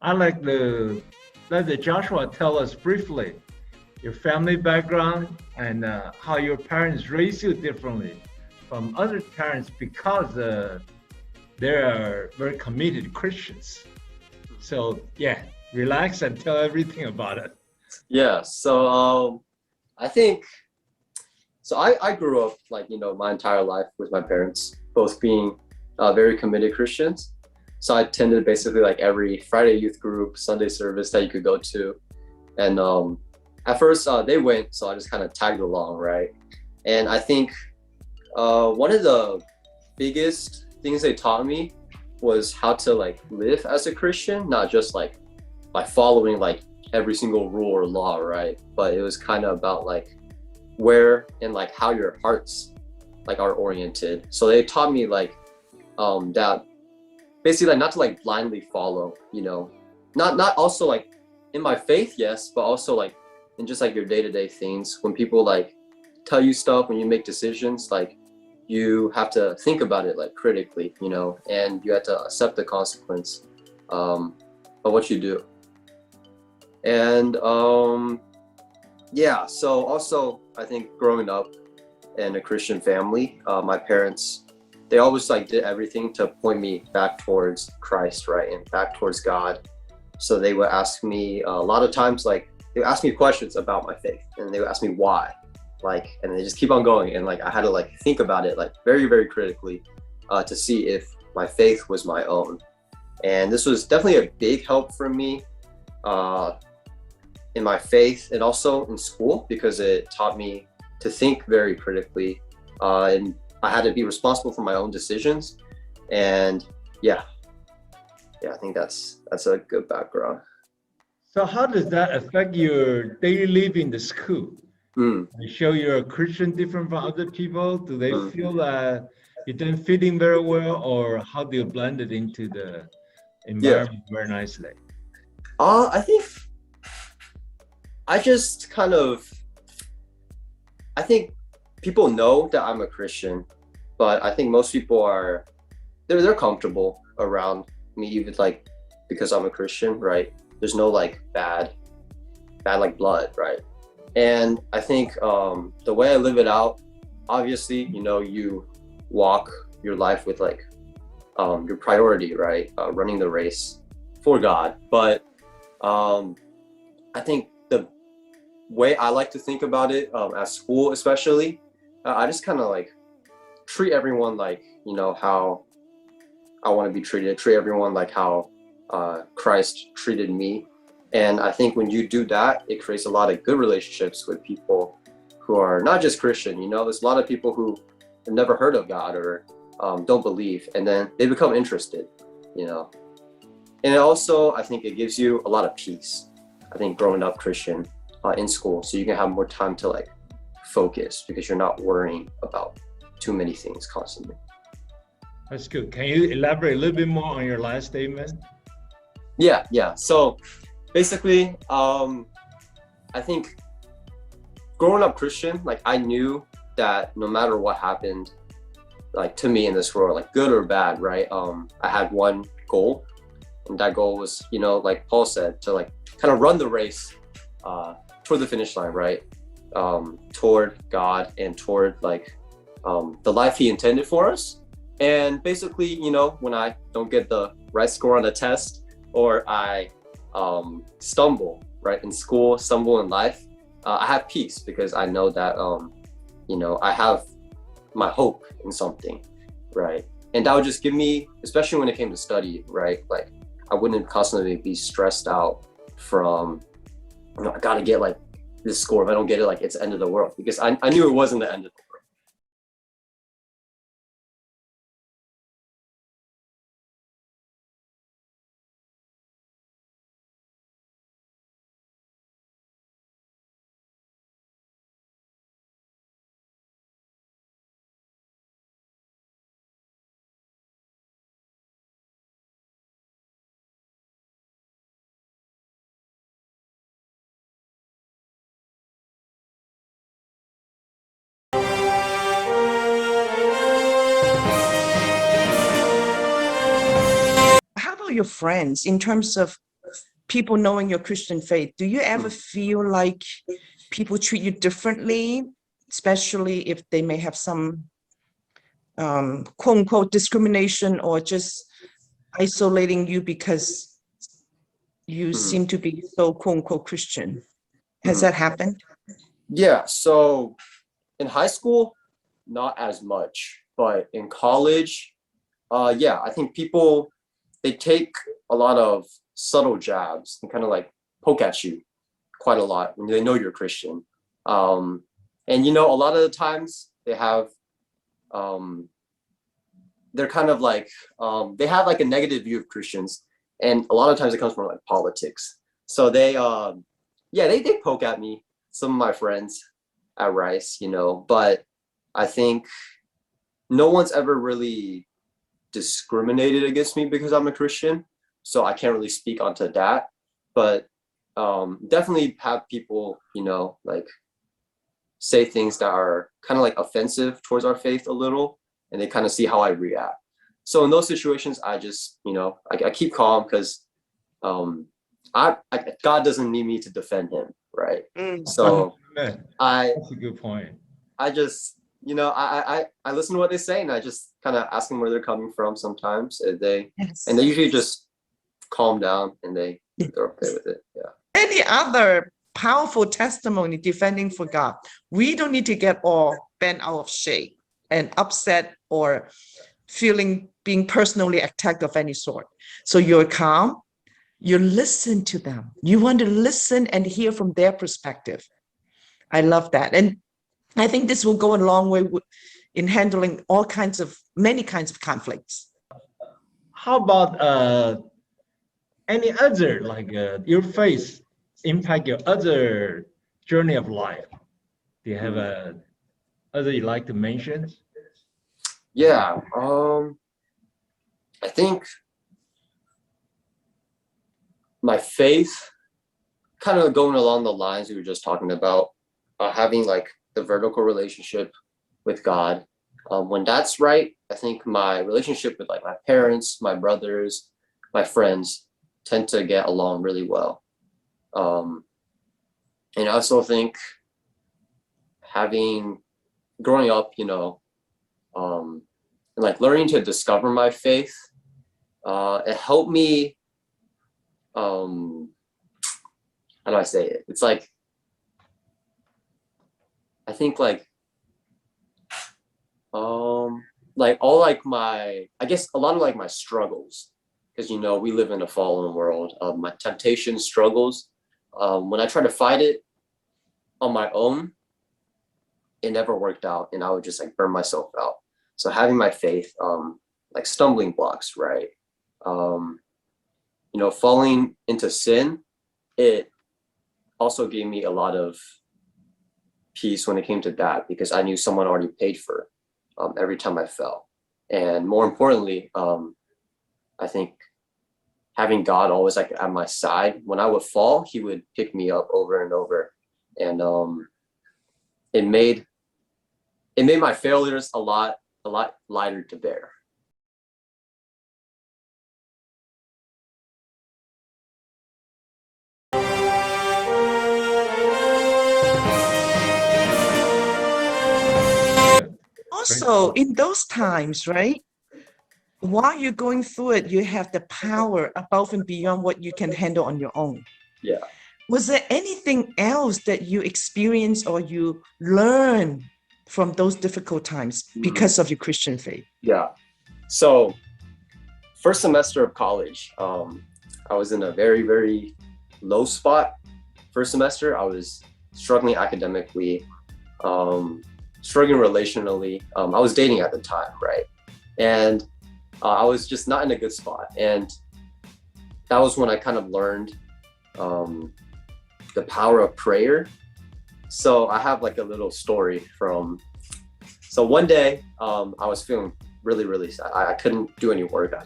I like the let the Joshua tell us briefly your family background and how your parents raised you differently from other parents because they are very committed Christians. So yeah, relax and tell everything about it. Yeah, so I think so. I grew up like my entire life with my parents, both being very committed Christians. So I attended basically like every Friday youth group, Sunday service that you could go to, and at first they went, so I just kind of tagged along, right? And I think one of the biggest things they taught me was how to like live as a Christian, not just like by following like every single rule or law, right? But it was kind of about like where and like how your hearts like are oriented. So they taught me like that basically like not to like blindly follow, not also like in my faith, yes, but also like in just like your day-to-day things. When people like tell you stuff, when you make decisions, like you have to think about it like critically, and you have to accept the consequence of what you do. And yeah, so also I think growing up in a Christian family, my parents, they always like did everything to point me back towards Christ, right, and back towards God. So they would ask me a lot of times, like they would ask me questions about my faith, and they would ask me why, like, and they just keep on going, and like I had to like think about it like very, very critically to see if my faith was my own. And this was definitely a big help for me in my faith and also in school, because it taught me to think very critically, and I had to be responsible for my own decisions. And yeah, I think that's a good background. So how does that affect your daily life in the school? They show you're a Christian different from other people? Do they feel that you didn't fit in very well, or how do you blend it into the environment very nicely? I think I just kind of, I think people know that I'm a Christian, but I think most people are, they're comfortable around me, even like because I'm a Christian, right? There's no like bad like blood, right? And I think the way I live it out, obviously, you walk your life with like your priority, right? Running the race for God. But I think the way I like to think about it at school, especially, I just kind of like treat everyone like, how I want to be treated, treat everyone like how Christ treated me. And I think when you do that, it creates a lot of good relationships with people who are not just Christian. There's a lot of people who have never heard of God or don't believe, and then they become interested, And also, I think it gives you a lot of peace. I think growing up Christian in school, so you can have more time to like focus because you're not worrying about too many things constantly. That's good. Can you elaborate a little bit more on your last statement? Yeah. So basically, I think growing up Christian, like I knew that no matter what happened, like to me in this world, like good or bad, right? I had one goal, and that goal was, like Paul said, to like kind of run the race toward the finish line, right? Toward God and toward like the life He intended for us. And basically, when I don't get the right score on a test, or I stumble, right, in school, stumble in life, I have peace because I know that, I have my hope in something, right? And that would just give me, especially when it came to study, right? Like I wouldn't constantly be stressed out from, I gotta get like this score. If I don't get it, like it's the end of the world, because I knew it wasn't the end of the world. How about your friends in terms of people knowing your Christian faith, do you ever feel like people treat you differently, especially if they may have some quote unquote discrimination or just isolating you because you seem to be so quote unquote Christian? Has that happened? Yeah, so in high school, not as much, but in college, yeah, I think people, they take a lot of subtle jabs and kind of like poke at you quite a lot when they know you're Christian. And you know, a lot of the times they have, they're kind of like, they have like a negative view of Christians, and a lot of times it comes from like politics. So they, yeah, they poke at me, some of my friends at Rice, you know, but I think no one's ever really discriminated against me because I'm a Christian. So I can't really speak onto that, but definitely have people, you know, like say things that are kind of like offensive towards our faith a little, and they kind of see how I react. So in those situations, I just, you know, I keep calm because God doesn't need me to defend him, right? So Man, I that's a good point. I just, you know, I listen to what they say, and I just kind of ask them where they're coming from sometimes, and they usually just calm down, and they're okay with it. Yeah. Any other powerful testimony defending for God? We don't need to get all bent out of shape and upset or feeling being personally attacked of any sort. So you're calm, you listen to them. You want to listen and hear from their perspective. I love that. And I think this will go a long way in handling many kinds of conflicts. How about any other, like your faith impact your other journey of life? Do you have a other you like to mention? Yeah. I think my faith, kind of going along the lines we were just talking about, having like the vertical relationship with God. When that's right, I think my relationship with like my parents, my brothers, my friends tend to get along really well. And I also think growing up, you know, and like learning to discover my faith, it helped me, how do I say it? It's like, I think like all like I guess a lot of like my struggles, because, you know, we live in a fallen world, my temptation struggles, when I try to fight it on my own, it never worked out, and I would just like burn myself out. So having my faith, like stumbling blocks, right? You know, falling into sin, it also gave me a lot of peace when it came to that, because I knew someone already paid for every time I fell. And more importantly, I think having God always like at my side, when I would fall, he would pick me up over and over. And it made my failures a lot lighter to bear. Also, in those times, right? While you're going through it, you have the power above and beyond what you can handle on your own. Yeah. Was there anything else that you experienced or you learned from those difficult times because of your Christian faith? Yeah. So first semester of college, I was in a very, very low spot. First semester, I was struggling academically, struggling relationally. I was dating at the time, right? And I was just not in a good spot. And that was when I kind of learned the power of prayer. So I have like a little story so one day I was feeling really, really sad. I couldn't do any work. I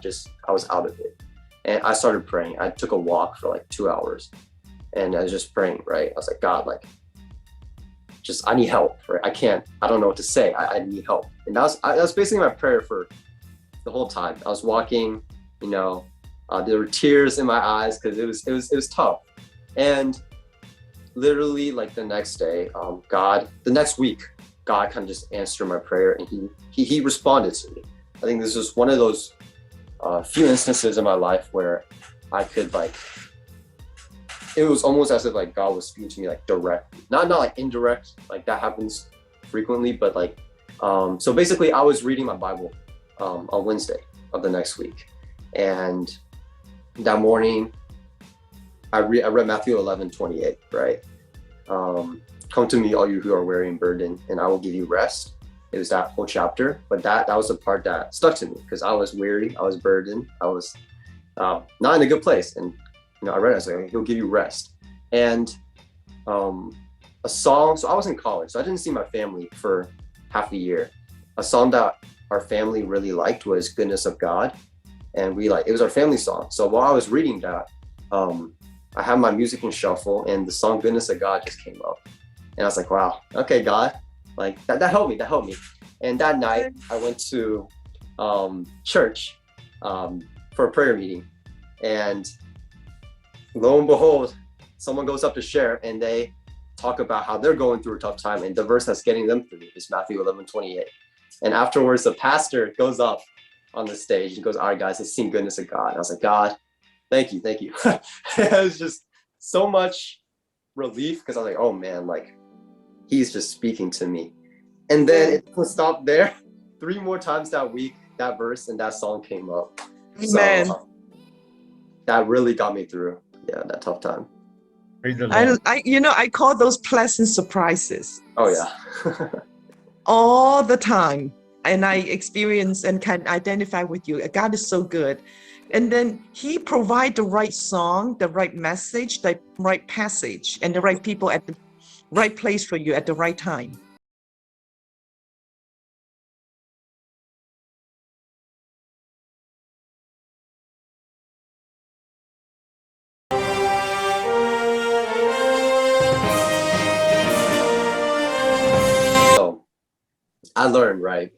was out of it. And I started praying. I took a walk for like 2 hours, and I was just praying, right? I was like, God, like, I need help, right? I don't know what to say. I need help. And that was basically my prayer for the whole time. I was walking, you know, There were tears in my eyes because it was tough. And literally like the next day, the next week, God kind of just answered my prayer, and he responded to me. I think this was one of those few instances in my life where I could like, it was almost as if like God was speaking to me like direct, not like indirect, like that happens frequently, but like, so basically I was reading my Bible on Wednesday of the next week. And that morning I read Matthew 11:28, right? Come to me, all you who are weary and burdened, and I will give you rest. It was that whole chapter, but that was the part that stuck to me because I was weary, I was burdened, I was not in a good place. And I read it, I was like, he'll give you rest. And a song, so I was in college, so I didn't see my family for half a year. A song that our family really liked was Goodness of God. And it was our family song. So while I was reading that, I had my music in shuffle and the song Goodness of God just came up. And I was like, wow, okay, God, like that helped me. And that night I went to church for a prayer meeting. And lo and behold, someone goes up to share and they talk about how they're going through a tough time, and the verse that's getting them through is Matthew 11:28. And afterwards, the pastor goes up on the stage and goes, all right, guys, let's sing Goodness of God. And I was like, God, thank you. It was just so much relief because I was like, oh man, like he's just speaking to me. And then it didn't stop there. 3 more times that week, that verse and that song came up. Amen. So that really got me through, that tough time. Praise the Lord. I call those pleasant surprises. Oh yeah. All the time. And I experience and can identify with you. God is so good. And then he provides the right song, the right message, the right passage, and the right people at the right place for you at the right time. So I learned, right?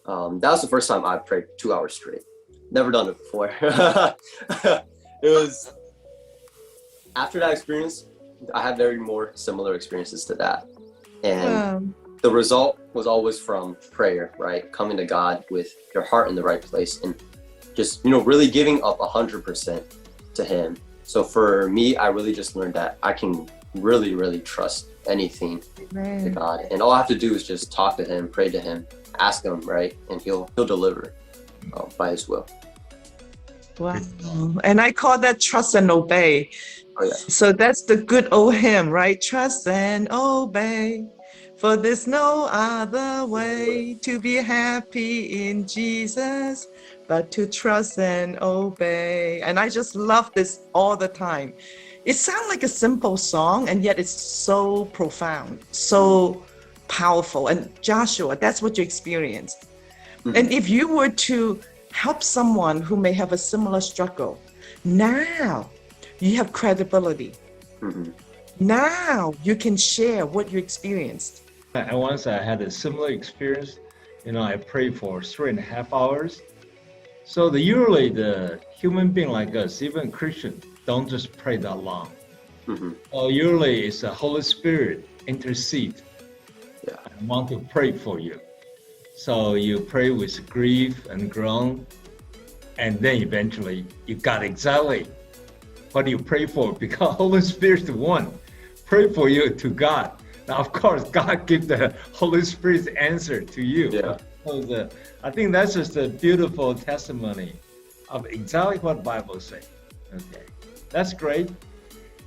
That was the first time I prayed 2 hours straight. Never done it before. It was after that experience, I had very more similar experiences to that. And the result was always from prayer, right? Coming to God with your heart in the right place and just, really giving up 100% to him. So for me, I really just learned that I can really, really trust anything to God. And all I have to do is just talk to him, pray to him, ask him, right? And he'll deliver by his will. Wow. And I call that trust and obey. Oh, yeah. So that's the good old hymn, right? Trust and obey, for there's no other way to be happy in Jesus but to trust and obey. And I just love this all the time. It sounds like a simple song, and yet it's so profound, so powerful. And Joshua, that's what you experienced. Mm-hmm. And if you were to help someone who may have a similar struggle, now you have credibility. Mm-hmm. Now you can share what you experienced. Once I had a similar experience. I prayed for 3.5 hours. So usually the human being like us, even Christian, don't just pray that long. Mm-hmm. So usually it's the Holy Spirit intercede. Yeah. I want to pray for you. So you pray with grief and groan, and then eventually you got exactly what you pray for, because Holy Spirit's the one pray for you to God. Now, of course, God gives the Holy Spirit's answer to you. Yeah. So I think that's just a beautiful testimony of exactly what the Bible says. Okay, that's great.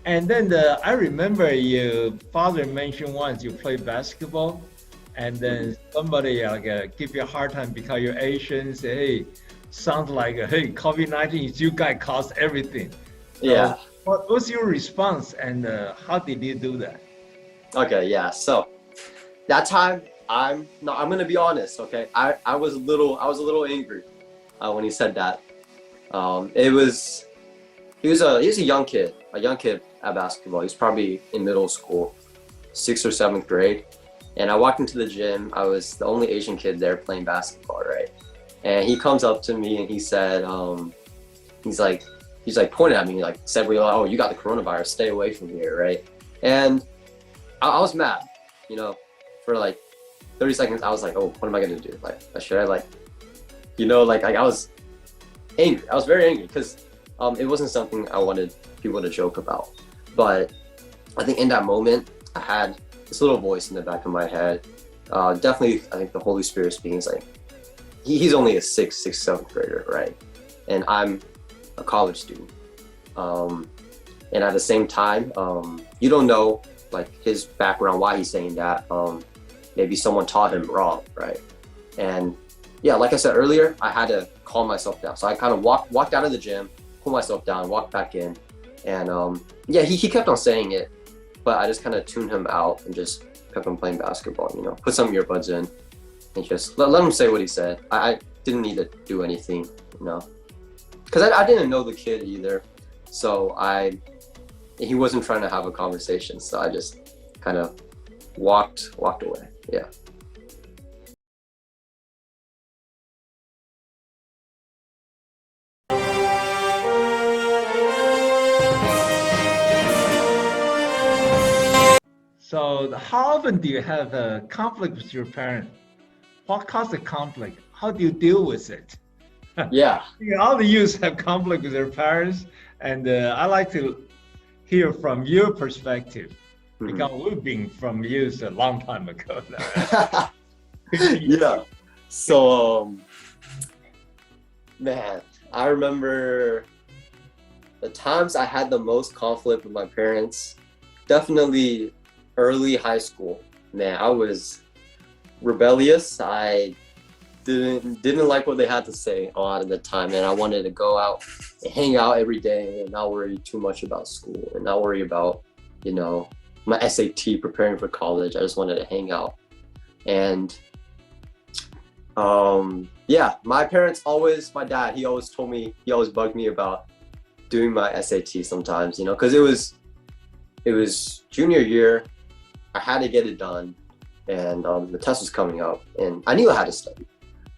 And then I remember your father mentioned once you play basketball, and then somebody give you a hard time because you're Asian, say, hey, sounds like, hey, COVID-19, you guys caused everything. Yeah. What was your response, and how did you do that? Okay, yeah. So that time, I'm gonna be honest. Okay, I was a little angry when he said that. He was a young kid at basketball. He was probably in middle school, 6th or 7th grade. And I walked into the gym. I was the only Asian kid there playing basketball, right? And he comes up to me and he said, he's like, he's like pointed at me, like said, "Oh, you got the coronavirus. Stay away from here," right? And I was mad, you know, for like 30 seconds. I was like, "Oh, what am I gonna do? Like, should I like, you know, like I was angry. I was very angry because it wasn't something I wanted people to joke about. But I think in that moment, I had this little voice in the back of my head. Definitely, I think the Holy Spirit speaking is like, he's only a sixth, seventh grader, right? And I'm a college student. And at the same time, you don't know like his background, why he's saying that. Maybe someone taught him wrong, right? And yeah, like I said earlier, I had to calm myself down. So I kind of walked out of the gym, pulled myself down, walked back in. And yeah, he kept on saying it, but I just kind of tuned him out and just kept on playing basketball, you know, put some earbuds in and just let him say what he said. I didn't need to do anything, you know, because I didn't know the kid either. So he wasn't trying to have a conversation. So I just kind of walked away. Yeah. So how often do you have a conflict with your parent? What caused the conflict? How do you deal with it? Yeah. All the youths have conflict with their parents, and I like to hear from your perspective, because we've been from youth a long time ago. Yeah. So, man, I remember the times I had the most conflict with my parents, definitely early high school. Man, I was rebellious. I didn't like what they had to say a lot of the time, and I wanted to go out and hang out every day and not worry too much about school and not worry about, you know, my SAT, preparing for college. I just wanted to hang out. And yeah, my parents my dad, he always told me, he always bugged me about doing my SAT sometimes, you know, because it was junior year. I had to get it done, and the test was coming up, and I knew I had to study.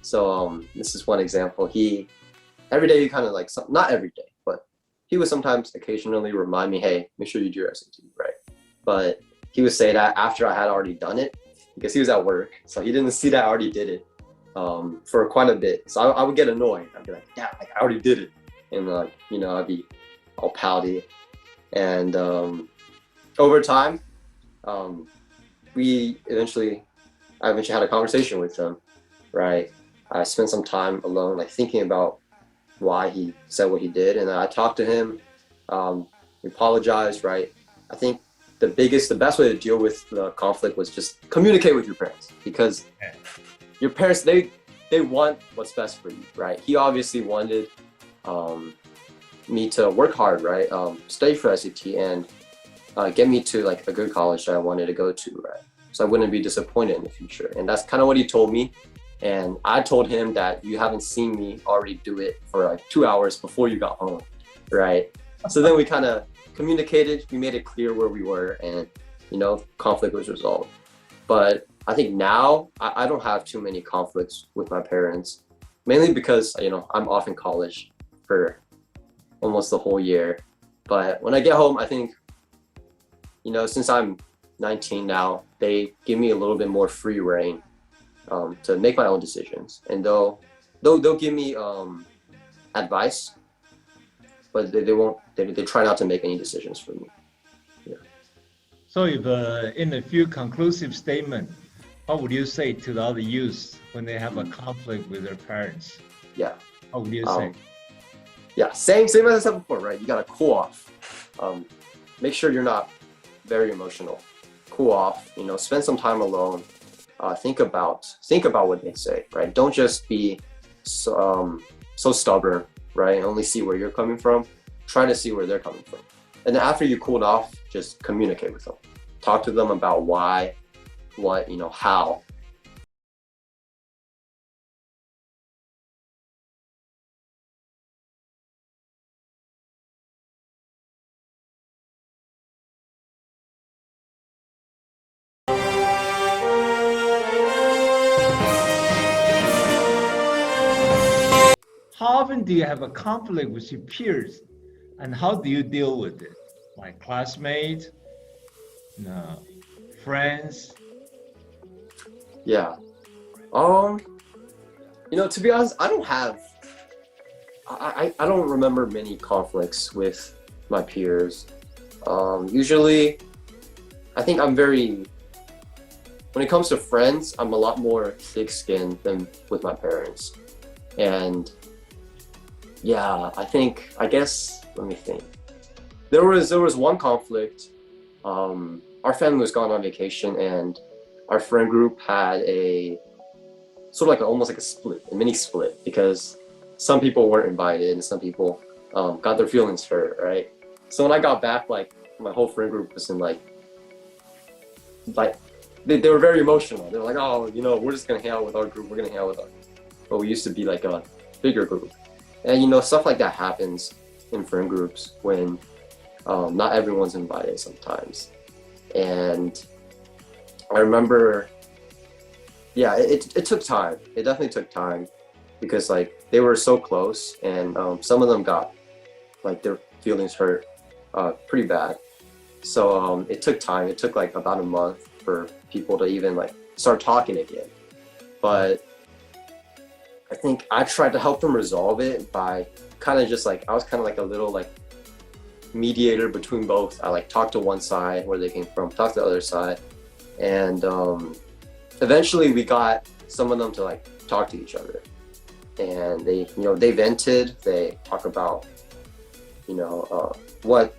So this is one example. Every day, he kind of like, not every day, but he would sometimes occasionally remind me, "Hey, make sure you do your SAT," right? But he would say that after I had already done it, because he was at work, so he didn't see that I already did it for quite a bit. So I would get annoyed. I'd be like, "Yeah, like, I already did it," and like, you know, I'd be all pouty. And over time, I eventually had a conversation with him, right? I spent some time alone, like thinking about why he said what he did, and I talked to him. We apologized, right? I think the best way to deal with the conflict was just communicate with your parents, because your parents, they want what's best for you, right? He obviously wanted me to work hard, right? Study for SAT and get me to like a good college that I wanted to go to, right? So I wouldn't be disappointed in the future. And that's kind of what he told me. And I told him that you haven't seen me already do it for like 2 hours before you got home, right? So then we kind of communicated, we made it clear where we were, and, you know, conflict was resolved. But I think now I don't have too many conflicts with my parents, mainly because, you know, I'm off in college for almost the whole year. But when I get home, I think, you know, since I'm 19 now, they give me a little bit more free reign to make my own decisions. And they'll give me advice, but they try not to make any decisions for me. Yeah. So if in a few conclusive statement, what would you say to the other youth when they have a conflict with their parents? Yeah. What would you say? Yeah, same as I said before, right? You gotta cool off. Make sure you're not very emotional. Cool off, you know, spend some time alone. Think about what they say, right? Don't just be so stubborn, right? Only see where you're coming from. Try to see where they're coming from. And then after you cooled off, just communicate with them. Talk to them about why, what, you know, how. How often do you have a conflict with your peers? And how do you deal with it? Like classmates, no, friends? Yeah. Um, to be honest, I don't remember many conflicts with my peers. Usually, I think when it comes to friends, I'm a lot more thick-skinned than with my parents. And yeah, let me think. There was one conflict. Our family was gone on vacation, and our friend group had a sort of almost like a mini split, because some people weren't invited and some people got their feelings hurt, right? So when I got back, like my whole friend group was in like they were very emotional. They were like, oh, we're just gonna hang out with our group. We're gonna hang out with but we used to be like a bigger group, and stuff like that happens in friend groups when not everyone's invited sometimes. And I remember, yeah, it took time. It definitely took time, because like they were so close, and some of them got like their feelings hurt pretty bad. So it took time. It took like about a month for people to even like start talking again. But I think I tried to help them resolve it by kind of just like, I was kind of like a little like mediator between both. I like talked to one side where they came from, talked to the other side, and eventually we got some of them to like talk to each other, and they vented. They talk about what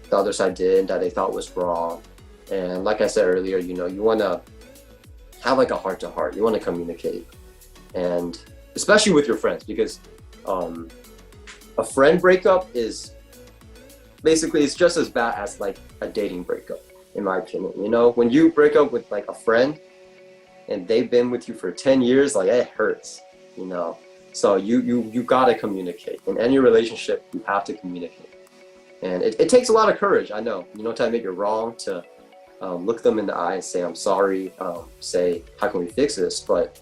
the other side did that they thought was wrong. And like I said earlier, you want to have like a heart to heart. You want to communicate, and especially with your friends, because a friend breakup is basically, it's just as bad as like a dating breakup, in my opinion. When you break up with like a friend and they've been with you for 10 years, like it hurts, so you gotta communicate. In any relationship, you have to communicate, and it takes a lot of courage. I know, to admit you're wrong, to look them in the eye and say, I'm sorry, say, how can we fix this? But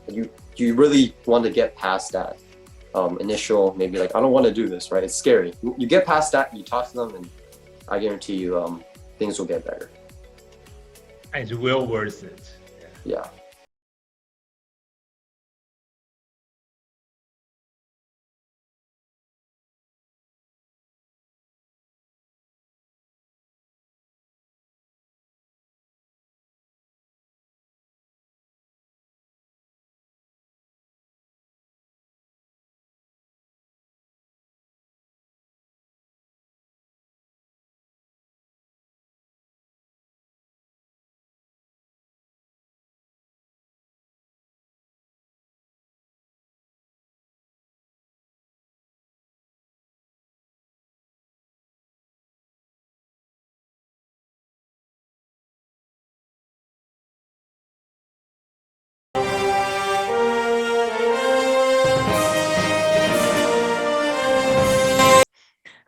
you really want to get past that initial, maybe like, I don't want to do this, right? It's scary. You get past that, you talk to them, and I guarantee you things will get better. It's well worth it. Yeah.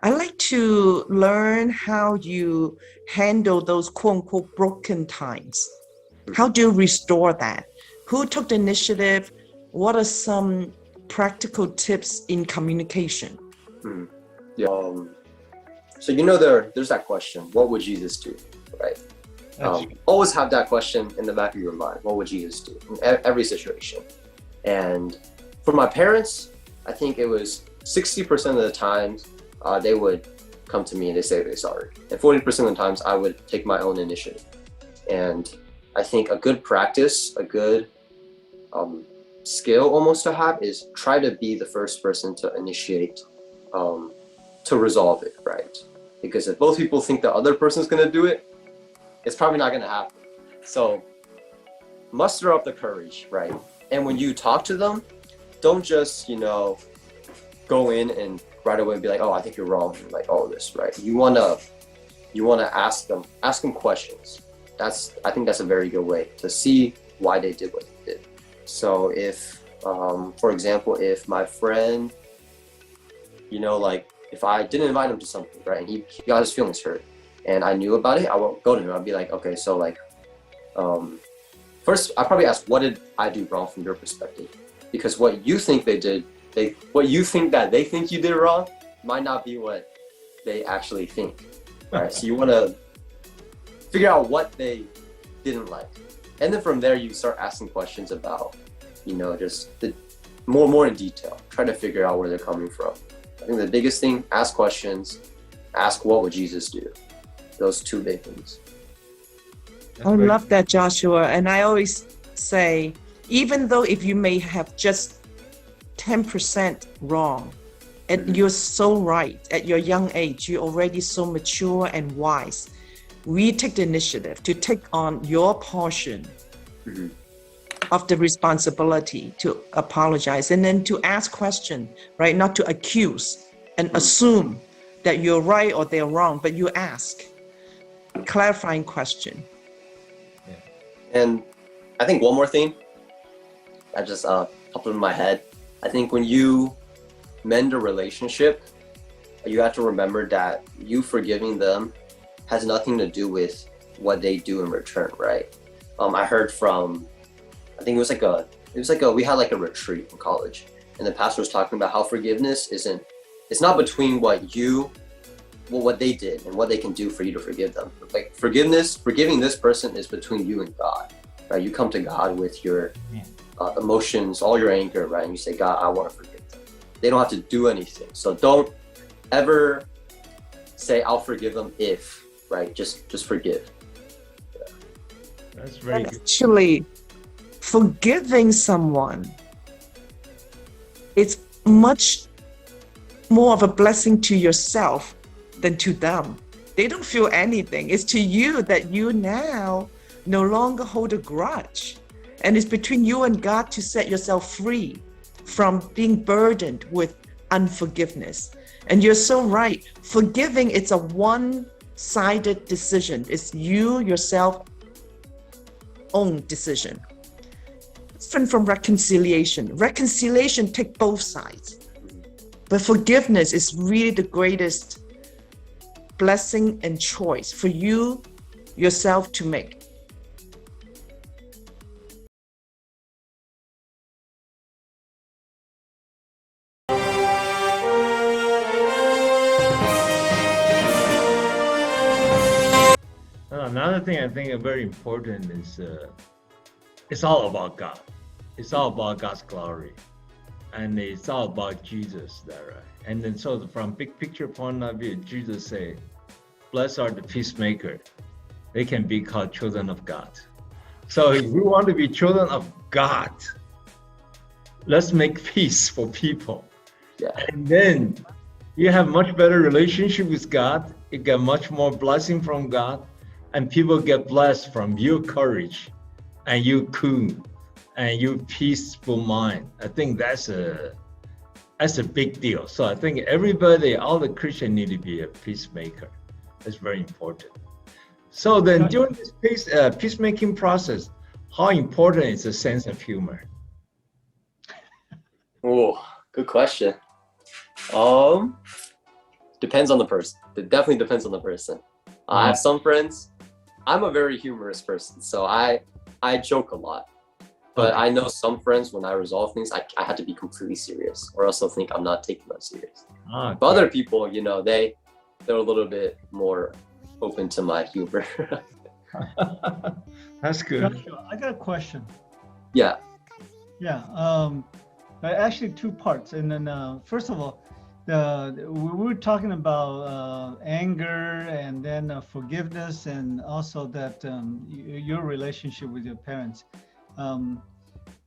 I like to learn how you handle those quote unquote broken times. How do you restore that? Who took the initiative? What are some practical tips in communication? Yeah. So there's that question, what would Jesus do, right? Always have that question in the back of your mind. What would Jesus do in every situation? And for my parents, I think it was 60% of the times they would come to me and they say they're sorry. And 40% of the times I would take my own initiative. And I think a good practice, a good skill almost to have, is try to be the first person to initiate, to resolve it, right? Because if both people think the other person's gonna do it, it's probably not gonna happen. So muster up the courage, right? And when you talk to them, don't just, go in and right away be like, oh, I think you're wrong, and like all this, right? You wanna ask them questions. I think that's a very good way to see why they did what they did. So if, for example, if my friend, if I didn't invite him to something, right, and he got his feelings hurt, and I knew about it, I won't go to him. I'll be like, okay, so like, first I probably ask, what did I do wrong from your perspective? Because what you think they did, what you think that they think you did wrong might not be what they actually think, right? So you want to figure out what they didn't like. And then from there, you start asking questions about, just the more in detail, try to figure out where they're coming from. I think the biggest thing, ask questions, ask what would Jesus do? Those two big things. I love that, Joshua. And I always say, even though if you may have just 10% wrong, and you're so right at your young age, you're already so mature and wise. We take the initiative to take on your portion of the responsibility to apologize and then to ask questions, right? Not to accuse and assume that you're right or they're wrong, but you ask clarifying question. Yeah. And I think one more thing that just popped in my head. I think when you mend a relationship, you have to remember that you forgiving them has nothing to do with what they do in return, right? I heard from, I think we had like a retreat in college, and the pastor was talking about how forgiveness it's not between what they did and what they can do for you to forgive them. Like forgiving this person is between you and God, right? You come to God with your emotions, all your anger, right? And you say, God, I want to forgive them. They don't have to do anything. So don't ever say, I'll forgive them if, right? Just forgive. Yeah. That's very good. Actually, forgiving someone, it's much more of a blessing to yourself than to them. They don't feel anything. It's to you that you now no longer hold a grudge. And it's between you and God to set yourself free from being burdened with unforgiveness. And you're so right. Forgiving, it's a one-sided decision. It's you, yourself, own decision. Different from reconciliation. Reconciliation takes both sides. But forgiveness is really the greatest blessing and choice for you, yourself to make. Another thing I think is very important is it's all about God. It's all about God's glory. And it's all about Jesus, that right? And then so from big picture point of view, Jesus said, blessed are the peacemaker. They can be called children of God. So if we want to be children of God, let's make peace for people. Yeah. And then you have much better relationship with God. You get much more blessing from God. And people get blessed from your courage and your cool and your peaceful mind. I think that's a big deal. So I think everybody, all the Christians need to be a peacemaker. That's very important. So then during this peacemaking process, how important is the sense of humor? Oh, good question. Depends on the person. It definitely depends on the person. I have some friends. I'm a very humorous person, so I joke a lot. But I know some friends, when I resolve things, I have to be completely serious, or else they'll think I'm not taking them serious. But other people, they're a little bit more open to my humor. That's good. Joshua, I got a question. Yeah. Yeah. Actually, two parts. And then first of all, we were talking about anger and then forgiveness, and also that your relationship with your parents.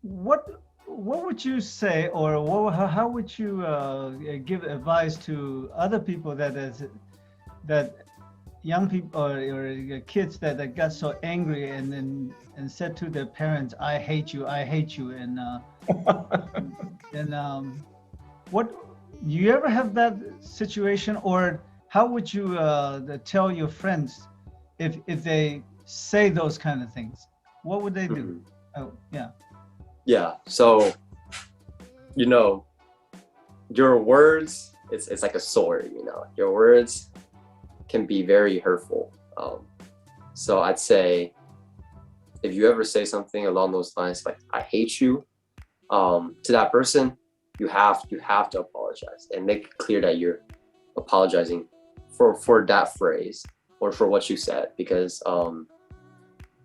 What would you say, or how would you give advice to other people that young people or kids that got so angry and said to their parents, I hate you, and what, you ever have that situation, or how would you tell your friends if they say those kind of things? What would they do? Oh, yeah. Yeah. So, your words, it's like a sword, your words can be very hurtful. So I'd say, if you ever say something along those lines, like, I hate you, to that person, you have to apologize and make it clear that you're apologizing for that phrase or for what you said, because I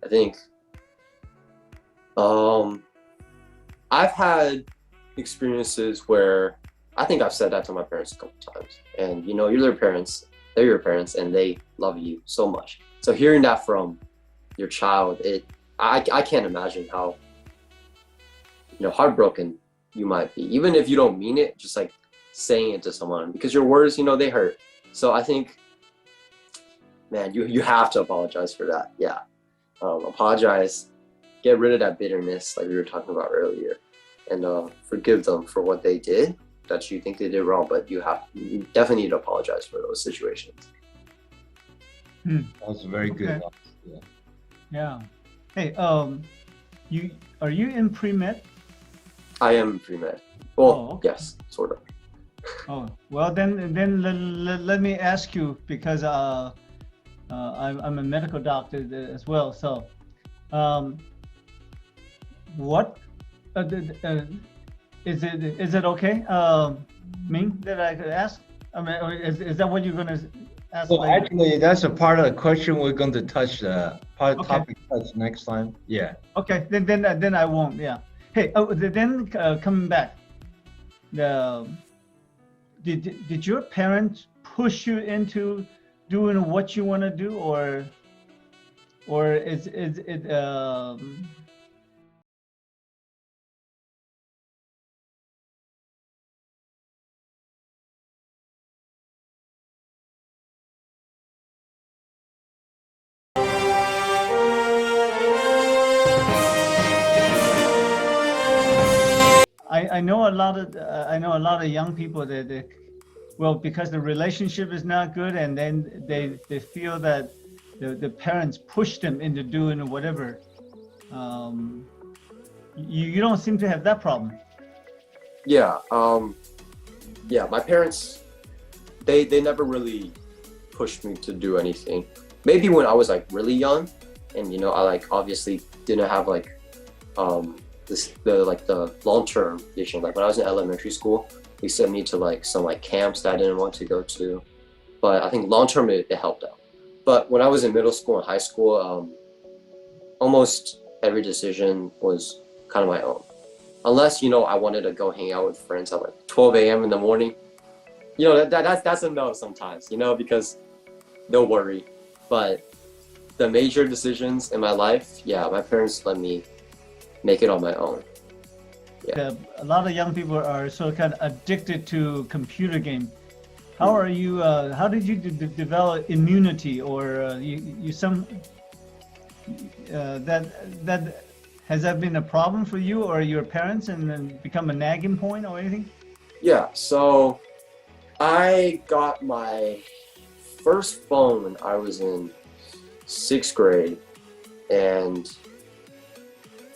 think I've had experiences where I think I've said that to my parents a couple times, and you know, you're their parents, they're your parents, and they love you so much. So hearing that from your child, I can't imagine how, you know, heartbroken you might be, even if you don't mean it, just like saying it to someone, because your words, you know, they hurt. So I think, man, you have to apologize for that. Yeah, apologize, get rid of that bitterness like we were talking about earlier, and forgive them for what they did that you think they did wrong, but you definitely need to apologize for those situations. That's very good. Okay. Yeah. Hey, are you in pre-med? I am pre-med. Well, okay. Yes, sort of. Oh, well, then let me ask you, because I'm a medical doctor as well. So, what is it okay, Ming, that I could ask? I mean, is that what you're gonna ask? So later? actually, that's a part of the question we're going to touch. Part Okay. topic touch next time. Yeah. Okay, then I won't. Yeah. Hey, then coming back, did your parents push you into doing what you want to do, or is it I know a lot of young people that well, because the relationship is not good, and then they feel that the parents push them into doing whatever. You don't seem to have that problem. Yeah, yeah, my parents, they never really pushed me to do anything. Maybe when I was like really young, and you know, I like obviously didn't have like the long-term vision. Like when I was in elementary school, they sent me to like some like camps that I didn't want to go to, but I think long-term it helped out. But when I was in middle school and high school, almost every decision was kind of my own, unless, you know, I wanted to go hang out with friends at like 12 a.m. in the morning. You know, that's a no sometimes, you know, because they'll worry. But the major decisions in my life, yeah, my parents let me make it on my own. Yeah. A lot of young people are so kind of addicted to computer games. How are you? How did you develop immunity, or you some that has that been a problem for you or your parents, and then become a nagging point or anything? Yeah. So I got my first phone when I was in 6th grade, and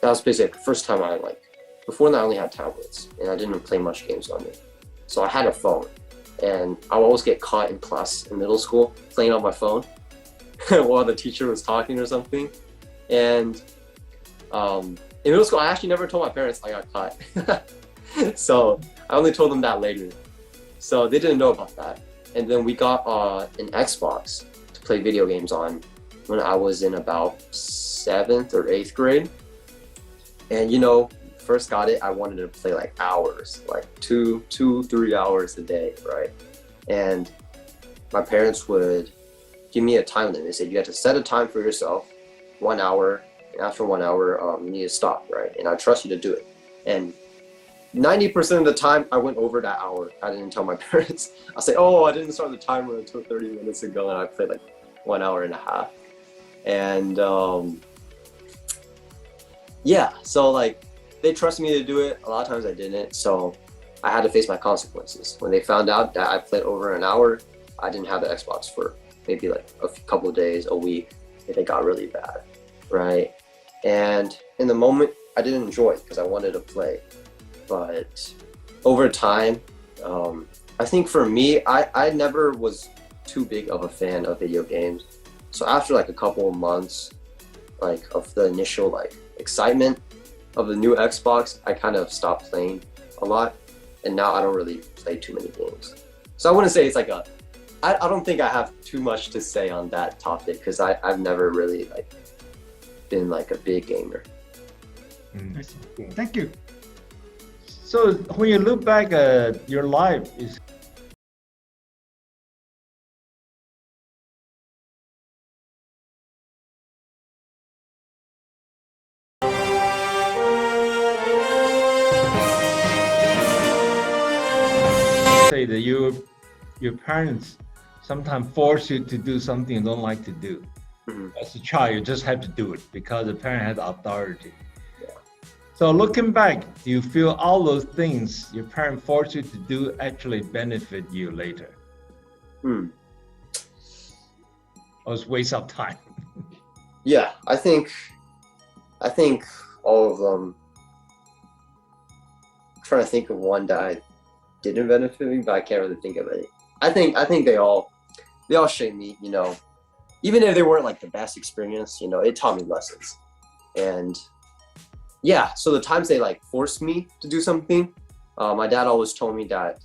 that was basically the first time I before that I only had tablets and I didn't play much games on it. So I had a phone, and I would always get caught in class in middle school playing on my phone while the teacher was talking or something. And in middle school, I actually never told my parents I got caught. So I only told them that later. So they didn't know about that. And then we got an Xbox to play video games on when I was in about 7th or 8th grade. And you know, first got it, I wanted to play like hours, like 3 hours a day, right? And my parents would give me a time limit. They said you have to set a time for yourself, 1 hour, and after 1 hour, you need to stop, right? And I trust you to do it. And 90% of the time, I went over that hour. I didn't tell my parents. I say, oh, I didn't start the timer until 30 minutes ago, and I played like 1 hour and a half. And yeah, so like they trusted me to do it. A lot of times I didn't, so I had to face my consequences. When they found out that I played over an hour, I didn't have the Xbox for maybe like a couple of days, a week, if it got really bad, right? And in the moment, I didn't enjoy it because I wanted to play. But over time, I think for me, I never was too big of a fan of video games. So after like a couple of months, like of the initial like excitement of the new Xbox, I kind of stopped playing a lot, and now I don't really play too many games. So I wouldn't say it's like I don't think I have too much to say on that topic because I've never really like been like a big gamer. I see. Thank you. So when you look back at your life, is say that your parents sometimes force you to do something you don't like to do. Mhm. As a child, you just have to do it because the parent has authority. Yeah. So looking back, do you feel all those things your parent forced you to do actually benefit you later? Hmm. Or it's waste of time? Yeah, I think all of them. I'm trying to think of one that didn't benefit me, but I can't really think of any. I think they all shaped me, you know. Even if they weren't like the best experience, you know, it taught me lessons. And yeah, so the times they like forced me to do something, my dad always told me that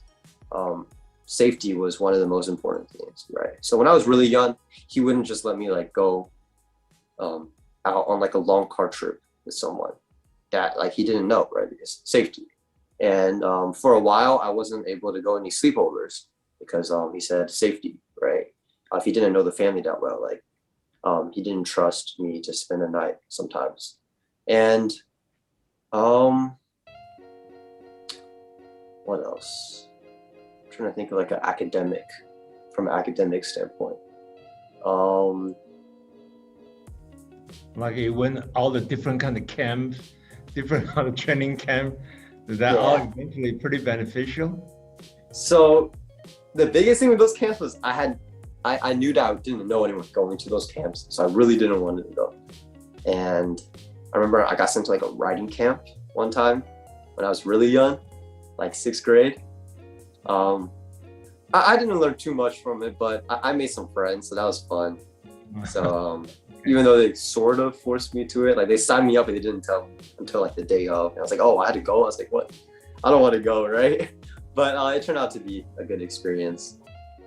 safety was one of the most important things, right? So when I was really young, he wouldn't just let me like go out on like a long car trip with someone that like he didn't know, right? Because safety. And for a while, I wasn't able to go any sleepovers because he said safety, right? If he didn't know the family that well, like he didn't trust me to spend the night sometimes. And what else? I'm trying to think of like from an academic standpoint. Like you went all the different kind of camps, different kind of training camp. Is that all eventually pretty beneficial? So the biggest thing with those camps was I knew that I didn't know anyone going to those camps, so I really didn't want to go. And I remember I got sent to like a riding camp one time when I was really young, like 6th grade. I didn't learn too much from it, but I made some friends, so that was fun. So even though they sort of forced me to it, like they signed me up and they didn't tell me until like the day of. And I was like, oh, I had to go. I was like, what? I don't want to go, right? But it turned out to be a good experience.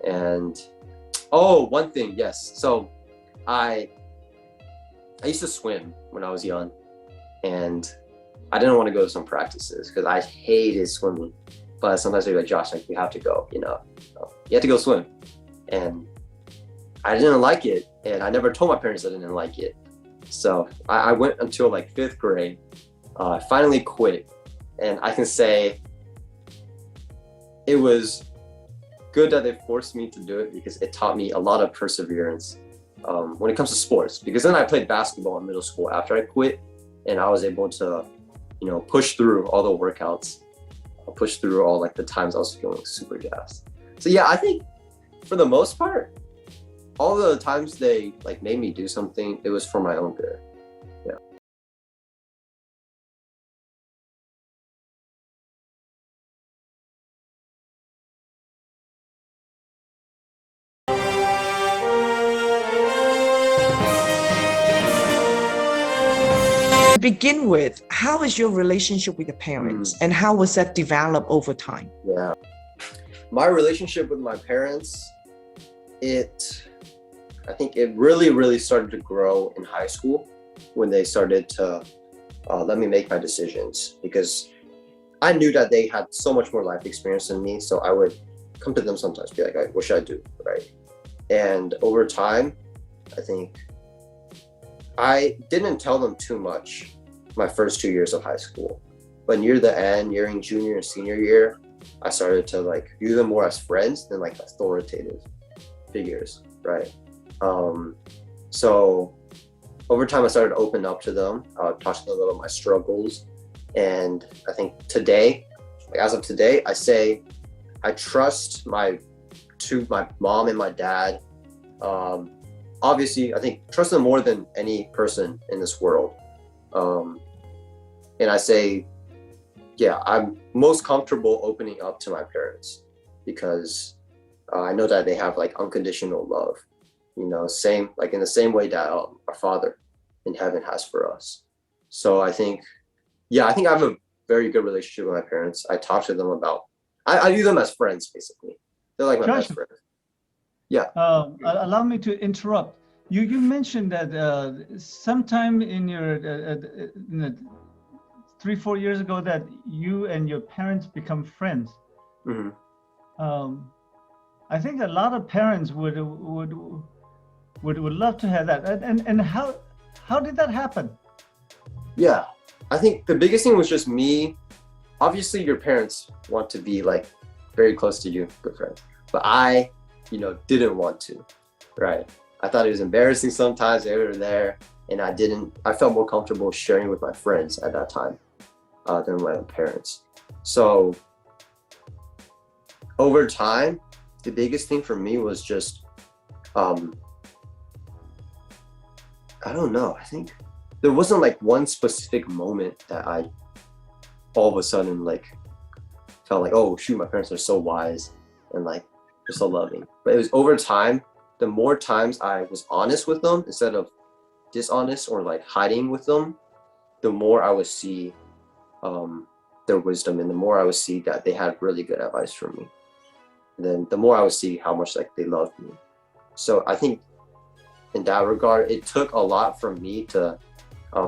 And one thing, yes. So I used to swim when I was young, and I didn't want to go to some practices because I hated swimming. But sometimes they're like, Josh, like you have to go, you know, you have to go swim. And I didn't like it, and I never told my parents I didn't like it. So I went until like 5th grade. I finally quit, and I can say it was good that they forced me to do it because it taught me a lot of perseverance when it comes to sports. Because then I played basketball in middle school after I quit, and I was able to, you know, push through all the workouts, push through all like the times I was feeling super gassed. So yeah, I think for the most part, all the times they like made me do something, it was for my own good. Yeah. To begin with, how is your relationship with your parents and how was that developed over time? Yeah. My relationship with my parents, I think it really started to grow in high school when they started to let me make my decisions, because I knew that they had so much more life experience than me. So I would come to them sometimes, be like, what should I do, right? And over time, I think I didn't tell them too much my first 2 years of high school. But near the end, nearing junior and senior year, I started to like view them more as friends than like authoritative figures, right? So over time, I started to open up to them, talk to them about my struggles. And I think today, like as of today, I say I trust my mom and my dad. Obviously, I think trust them more than any person in this world. And I say, yeah, I'm most comfortable opening up to my parents because I know that they have like unconditional love, you know, same like in the same way that our Father in heaven has for us. So I think I have a very good relationship with my parents. I talk to them about, I view them as friends, basically. They're like my best friends. Yeah. Allow me to interrupt. You mentioned that sometime in your 3-4 years ago that you and your parents become friends. Hmm. I think a lot of parents would love to have that. And how did that happen? Yeah, I think the biggest thing was just me. Obviously, your parents want to be like very close to you, good friends. But I, didn't want to, right? I thought it was embarrassing sometimes they were there, and I felt more comfortable sharing with my friends at that time than my own parents. So over time, the biggest thing for me was just, I don't know, I think there wasn't like one specific moment that I all of a sudden like felt like, oh shoot, my parents are so wise and like they're so loving. But it was over time, the more times I was honest with them instead of dishonest or like hiding with them, the more I would see their wisdom, and the more I would see that they had really good advice for me. And then the more I would see how much like they loved me. So I think in that regard, it took a lot for me to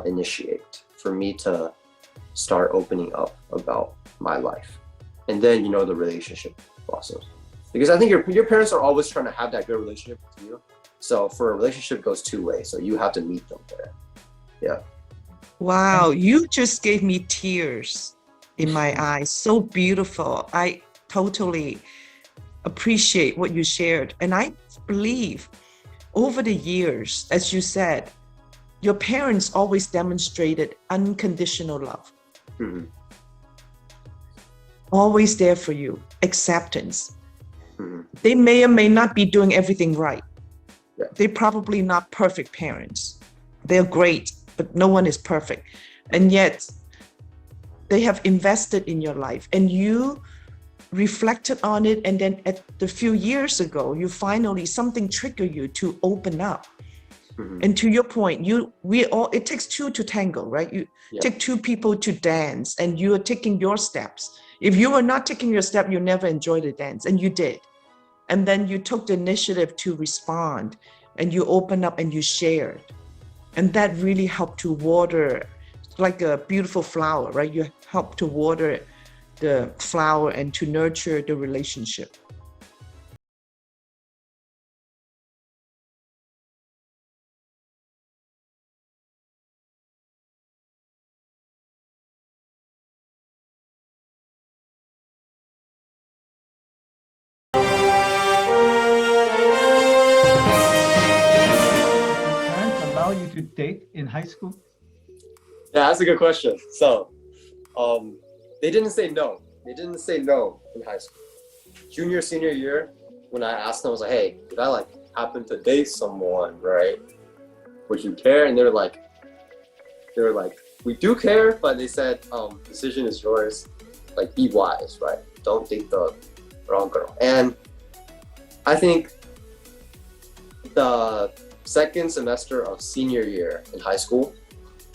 initiate, for me to start opening up about my life. And then, the relationship blossoms. Because I think your parents are always trying to have that good relationship with you. So for a relationship goes two ways. So you have to meet them there. Yeah. Wow, you just gave me tears in my eyes. So beautiful. I totally appreciate what you shared. And I believe over the years, as you said, your parents always demonstrated unconditional love. Mm-hmm. Always there for you, acceptance. Mm-hmm. They may or may not be doing everything right. Yeah. They're probably not perfect parents. They're great, but no one is perfect. And yet they have invested in your life, and you reflected on it. And then at the few years ago, you finally, something triggered you to open up. Mm-hmm. And to your point, it takes two to tango, right? You take two people to dance, and you are taking your steps. If you were not taking your step, you never enjoy the dance, and you did. And then you took the initiative to respond, and you opened up and you shared. And that really helped to water, like a beautiful flower, right? You help to water the flower and to nurture the relationship. Parents allow you to date in high school? Yeah, that's a good question. So, they didn't say no. They didn't say no in high school. Junior, senior year, when I asked them, I was like, hey, did I like happen to date someone, right? Would you care? And they were like, we do care, but they said, decision is yours. Like, be wise, right? Don't date the wrong girl. And I think the second semester of senior year in high school,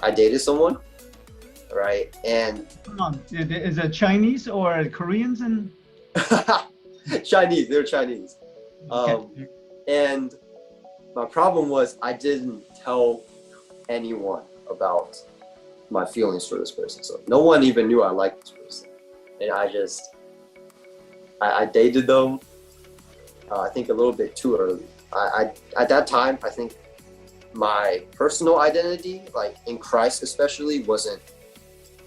I dated someone, right? And Come on, is it Chinese or Koreans? And Chinese, they're Chinese. Okay. And my problem was I didn't tell anyone about my feelings for this person. So no one even knew I liked this person. And I dated them, I think a little bit too early. At that time, I think my personal identity, like in Christ especially, wasn't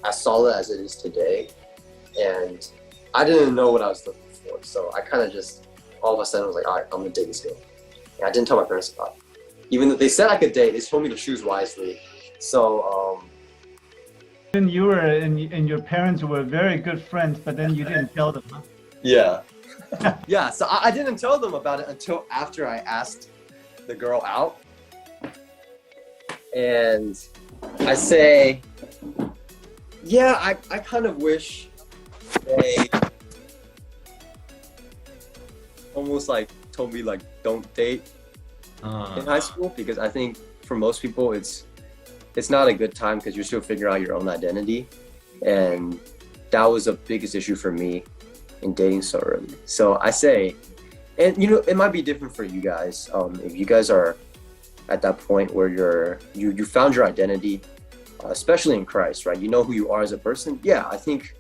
as solid as it is today. And I didn't know what I was looking for. So I kind of just all of a sudden was like, all right, I'm gonna date this girl. And I didn't tell my parents about it. Even though they said I could date, they told me to choose wisely. So Then you were and your parents were very good friends, but then you didn't tell them, huh? yeah. Yeah, so I didn't tell them about it until after I asked the girl out. And I say, yeah, I kind of wish they almost like told me like don't date in high school, because I think for most people it's not a good time because you're still figuring out your own identity, and that was the biggest issue for me in dating so early. So I say, And you know, it might be different for you guys. If you guys are at that point where you found your identity, especially in Christ, right? You know who you are as a person. Yeah, I think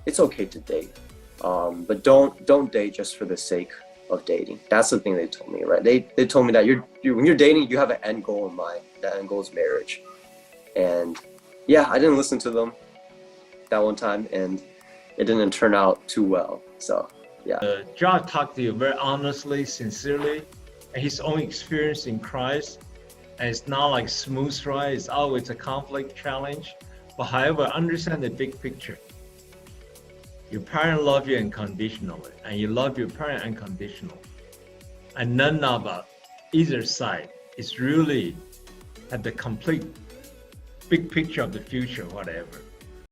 it's okay to date, but don't date just for the sake of dating. That's the thing they told me, right? They told me that when you're dating, you have an end goal in mind. That end goal is marriage. And yeah, I didn't listen to them that one time, and it didn't turn out too well. So yeah. Josh talked to you very honestly, sincerely, and his own experience in Christ. And it's not like smooth ride, it's always a conflict, challenge. But however, understand the big picture. Your parents love you unconditionally, and you love your parent unconditionally. And none of either side is really at the complete big picture of the future, whatever.